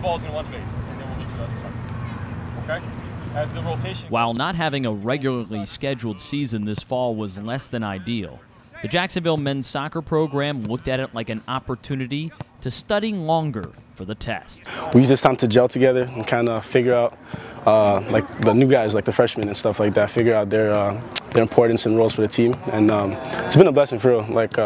balls in one phase, and then we'll get to the other side. Okay? As the rotation. While not having a regularly scheduled season this fall was less than ideal, the Jacksonville men's soccer program looked at it like an opportunity to study longer for the test. We use this time to gel together and kind of figure out, like the new guys, like the freshmen and stuff like that, figure out their importance and roles for the team. And it's been a blessing for real. Like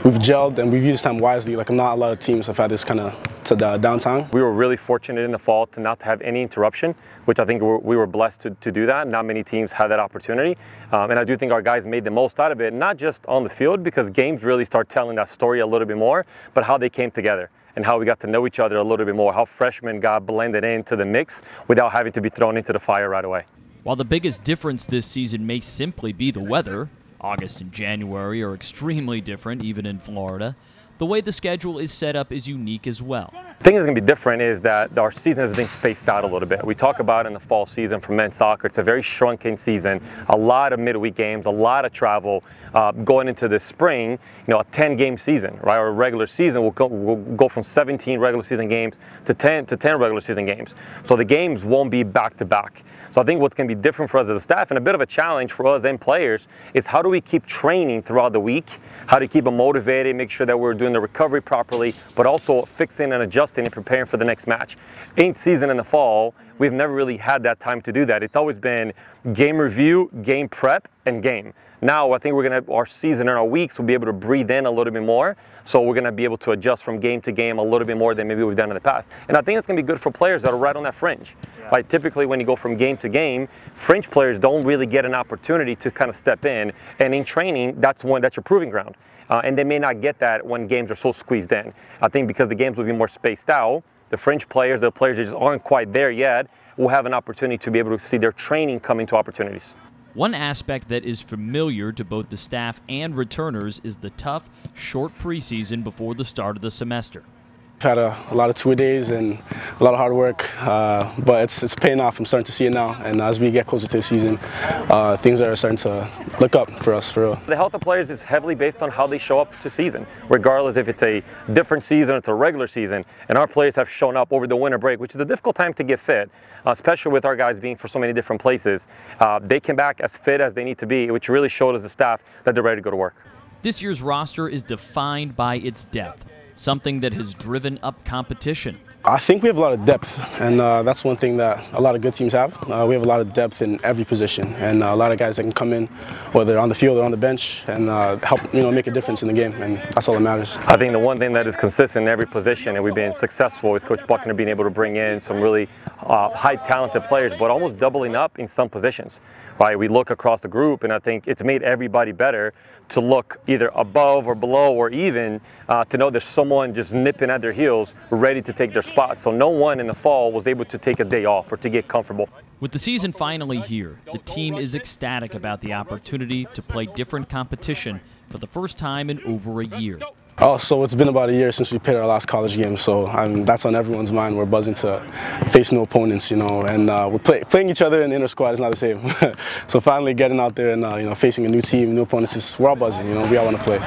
we've gelled and we've used this time wisely. Like not a lot of teams have had this kind of downtime. We were really fortunate in the fall to not have any interruption, which I think we were blessed to do that. Not many teams had that opportunity. And I do think our guys made the most out of it, not just on the field, because games really start telling that story a little bit more, but how they came together and how we got to know each other a little bit more, how freshmen got blended into the mix without having to be thrown into the fire right away. While the biggest difference this season may simply be the weather, August and January are extremely different, even in Florida, the way the schedule is set up is unique as well. The thing that's going to be different is that our season has been spaced out a little bit. We talk about in the fall season for men's soccer, it's a very shrunken season, a lot of midweek games, a lot of travel. Going into the spring, you know, a 10-game season, right? Our regular season will go from 17 regular season games to 10 regular season games. So the games won't be back-to-back. So I think what's going to be different for us as a staff and a bit of a challenge for us and players is how do we keep training throughout the week, how to keep them motivated, make sure that we're doing the recovery properly, but also fixing and adjusting and preparing for the next match. 8th season in the fall, we've never really had that time to do that. It's always been game review, game prep, and game. Now I think our season and our weeks will be able to breathe in a little bit more, so we're going to be able to adjust from game to game a little bit more than maybe we've done in the past. And I think it's going to be good for players that are right on that fringe. Right? Typically when you go from game to game, fringe players don't really get an opportunity to kind of step in, and in training, that's your proving ground. And they may not get that when games are so squeezed in. I think because the games will be more spaced out, the fringe players, the players that just aren't quite there yet, will have an opportunity to be able to see their training come into opportunities. One aspect that is familiar to both the staff and returners is the tough, short preseason before the start of the semester. I've had a lot of two-a-days and a lot of hard work, but it's paying off. I'm starting to see it now, and as we get closer to the season, things are starting to look up for us, for real. The health of players is heavily based on how they show up to season, regardless if it's a different season, it's a regular season, and our players have shown up over the winter break, which is a difficult time to get fit, especially with our guys being for so many different places. They came back as fit as they need to be, which really showed as the staff that they're ready to go to work. This year's roster is defined by its depth, something that has driven up competition. I think we have a lot of depth, and that's one thing that a lot of good teams have. We have a lot of depth in every position, and a lot of guys that can come in, whether on the field or on the bench, and help make a difference in the game, and that's all that matters. I think the one thing that is consistent in every position, and we've been successful with Coach Buckner being able to bring in some really high talented players, but almost doubling up in some positions. Right, we look across the group, and I think it's made everybody better to look either above or below or even to know there's someone just nipping at their heels ready to take their spot. So no one in the fall was able to take a day off or to get comfortable. With the season finally here, the team is ecstatic about the opportunity to play different competition for the first time in over a year. Oh, so it's been about a year since we played our last college game, so that's on everyone's mind. We're buzzing to face new opponents, and we're playing each other in the inter squad is not the same. So finally getting out there and facing a new team, new opponents, we're all buzzing. We all want to play.